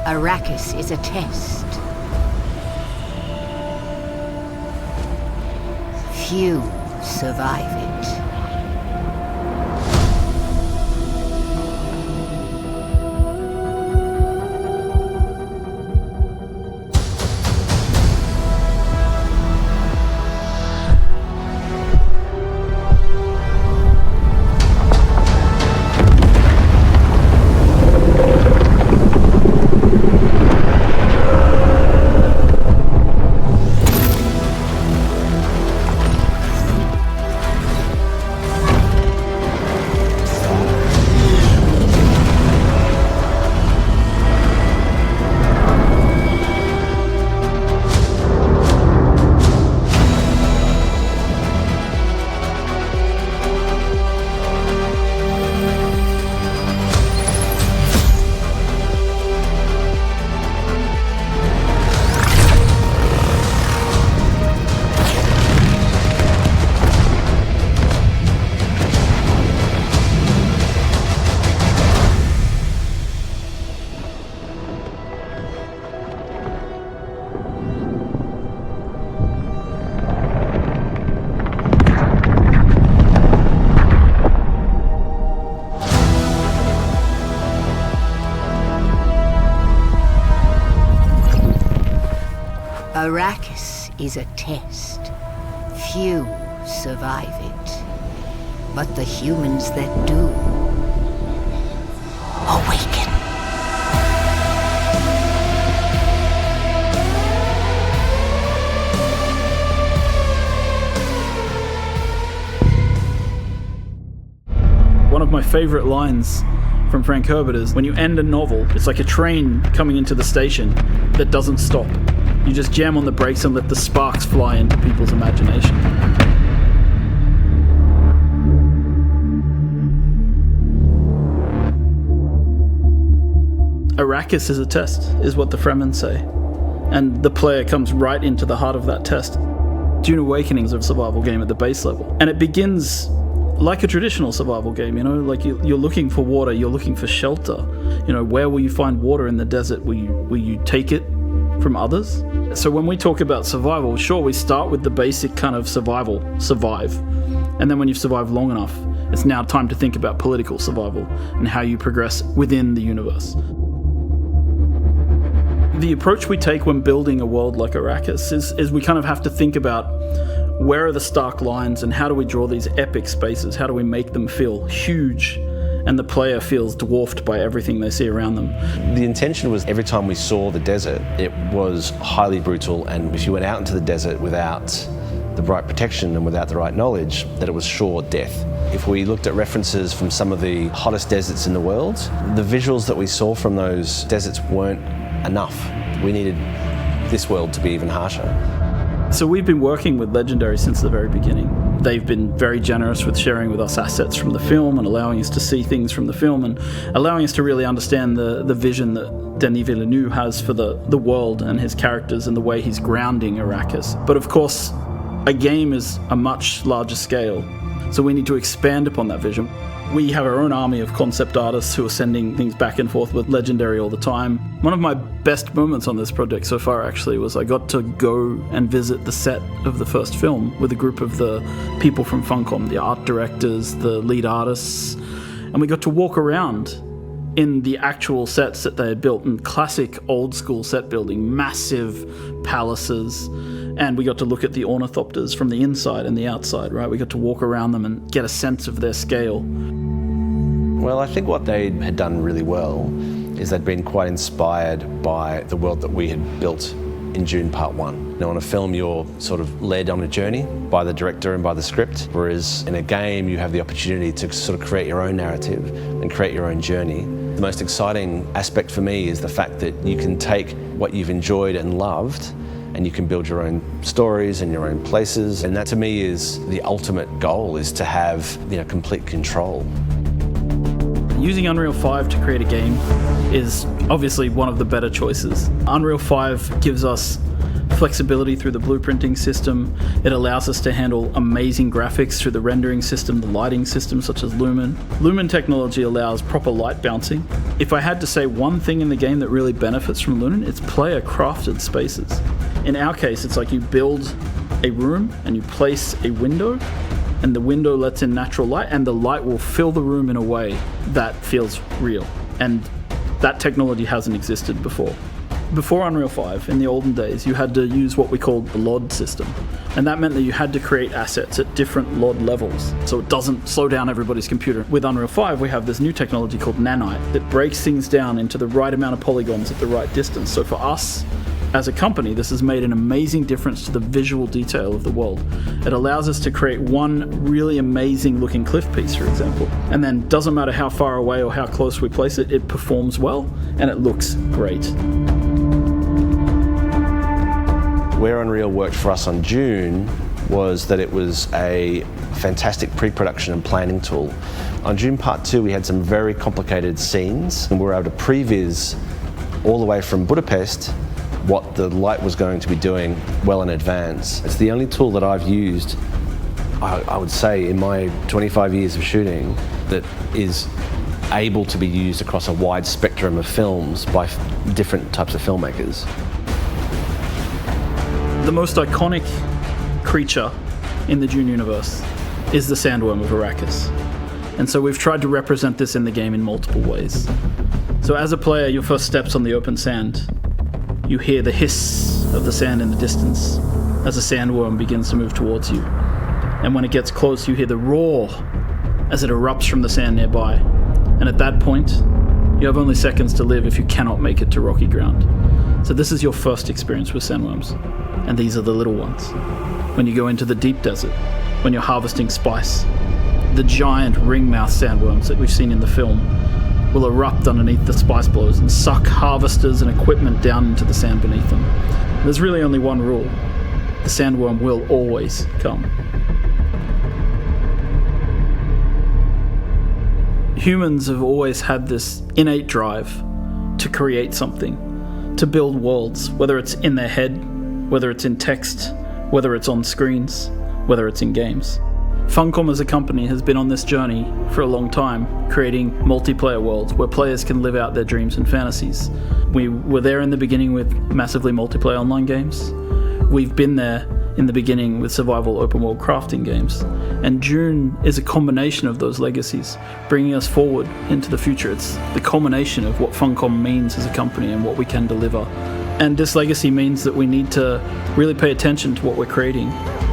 Arrakis is a test. Few survive it. Arrakis is a test. Few survive it. But the humans that do awaken. One of my favorite lines from Frank Herbert is, when you end a novel, it's like a train coming into the station that doesn't stop. You just jam on the brakes and let the sparks fly into people's imagination. Arrakis is a test, is what the Fremen say. And the player comes right into the heart of that test. Dune Awakening is a survival game at the base level. And it begins like a traditional survival game, you know, like you're looking for water, you're looking for shelter. You know, where will you find water in the desert? Will you take it from others? So when we talk about survival, sure, we start with the basic kind of survive. And then when you've survived long enough, it's now time to think about political survival and how you progress within the universe. The approach we take when building a world like Arrakis is we kind of have to think about where are the stark lines and how do we draw these epic spaces? How do we make them feel huge and the player feels dwarfed by everything they see around them? The intention was every time we saw the desert, it was highly brutal, and if you went out into the desert without the right protection and without the right knowledge, that it was sure death. If we looked at references from some of the hottest deserts in the world, the visuals that we saw from those deserts weren't enough. We needed this world to be even harsher. So we've been working with Legendary since the very beginning. They've been very generous with sharing with us assets from the film and allowing us to see things from the film and allowing us to really understand the vision that Denis Villeneuve has for the world and his characters and the way he's grounding Arrakis. But of course, a game is a much larger scale, so we need to expand upon that vision. We have our own army of concept artists who are sending things back and forth with Legendary all the time. One of my best moments on this project so far actually was I got to go and visit the set of the first film with a group of the people from Funcom, the art directors, the lead artists, and we got to walk around in the actual sets that they had built in classic old school set building, massive palaces, and we got to look at the ornithopters from the inside and the outside, right? We got to walk around them and get a sense of their scale. Well, I think what they had done really well is they'd been quite inspired by the world that we had built in Dune Part 1. Now, in a film, you're sort of led on a journey by the director and by the script, whereas in a game, you have the opportunity to sort of create your own narrative and create your own journey. The most exciting aspect for me is the fact that you can take what you've enjoyed and loved and you can build your own stories and your own places. And that to me is the ultimate goal, is to have, complete control. Using Unreal 5 to create a game is obviously one of the better choices. Unreal 5 gives us flexibility through the blueprinting system. It allows us to handle amazing graphics through the rendering system, the lighting system such as Lumen. Lumen technology allows proper light bouncing. If I had to say one thing in the game that really benefits from Lumen, it's player crafted spaces. In our case, it's like you build a room and you place a window, and the window lets in natural light, and the light will fill the room in a way that feels real. And that technology hasn't existed before. Before Unreal 5, in the olden days, you had to use what we called the LOD system. And that meant that you had to create assets at different LOD levels, so it doesn't slow down everybody's computer. With Unreal 5, we have this new technology called Nanite that breaks things down into the right amount of polygons at the right distance. So for us, as a company, this has made an amazing difference to the visual detail of the world. It allows us to create one really amazing looking cliff piece, for example, and then doesn't matter how far away or how close we place it, it performs well and it looks great. Where Unreal worked for us on Dune was that it was a fantastic pre-production and planning tool. On Dune Part 2, we had some very complicated scenes, and we were able to previs all the way from Budapest what the light was going to be doing well in advance. It's the only tool that I've used, I would say, in my 25 years of shooting that is able to be used across a wide spectrum of films by different types of filmmakers. The most iconic creature in the Dune universe is the sandworm of Arrakis. And so we've tried to represent this in the game in multiple ways. So as a player, your first steps on the open sand, you hear the hiss of the sand in the distance as the sandworm begins to move towards you. And when it gets close, you hear the roar as it erupts from the sand nearby. And at that point, you have only seconds to live if you cannot make it to rocky ground. So this is your first experience with sandworms. And these are the little ones. When you go into the deep desert, when you're harvesting spice, the giant ringmouth sandworms that we've seen in the film will erupt underneath the spice blows and suck harvesters and equipment down into the sand beneath them. There's really only one rule. The sandworm will always come. Humans have always had this innate drive to create something, to build worlds, whether it's in their head, whether it's in text, whether it's on screens, whether it's in games. Funcom as a company has been on this journey for a long time, creating multiplayer worlds where players can live out their dreams and fantasies. We were there in the beginning with massively multiplayer online games. We've been there in the beginning with survival open world crafting games. And Dune is a combination of those legacies, bringing us forward into the future. It's the culmination of what Funcom means as a company and what we can deliver. And this legacy means that we need to really pay attention to what we're creating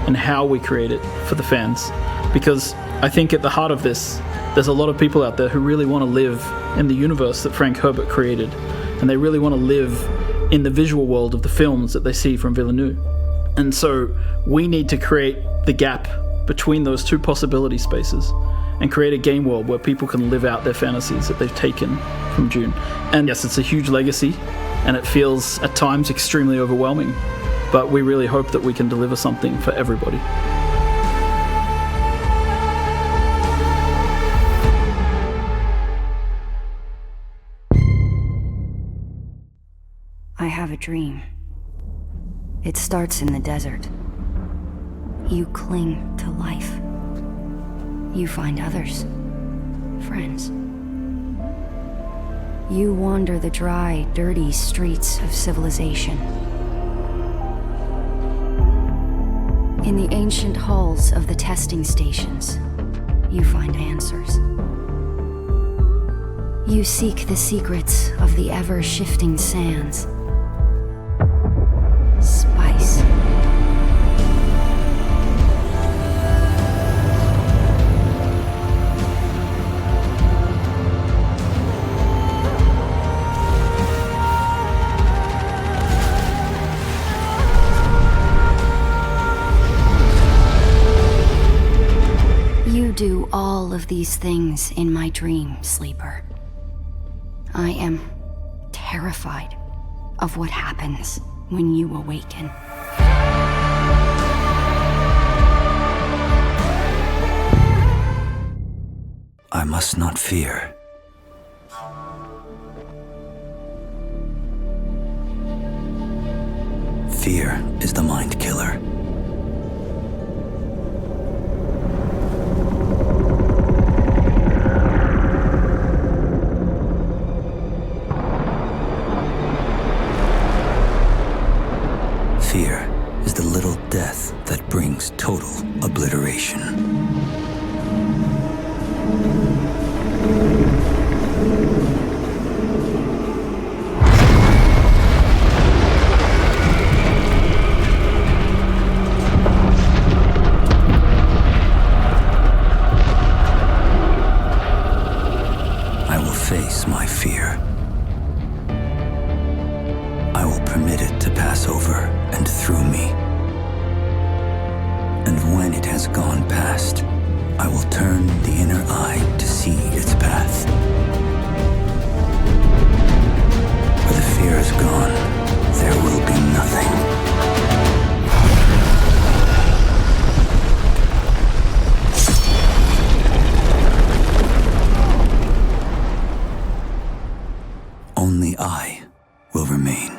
and how we create it for the fans. Because I think at the heart of this, there's a lot of people out there who really want to live in the universe that Frank Herbert created. And they really want to live in the visual world of the films that they see from Villeneuve. And so we need to create the gap between those two possibility spaces and create a game world where people can live out their fantasies that they've taken from Dune. And yes, it's a huge legacy, and it feels at times extremely overwhelming, but we really hope that we can deliver something for everybody. I have a dream. It starts in the desert. You cling to life. You find others, friends. You wander the dry, dirty streets of civilization. In the ancient halls of the testing stations, you find answers. You seek the secrets of the ever-shifting sands. Spice. You do all of these things in my dream, Sleeper. I am terrified of what happens when you awaken. I must not fear. Fear is the mind killer. Fear is the little death that brings total obliteration. I will face my fear. I will permit it to pass over and through me. And when it has gone past, I will turn the inner eye to see its path. Where the fear is gone, there will be nothing. Only I will remain.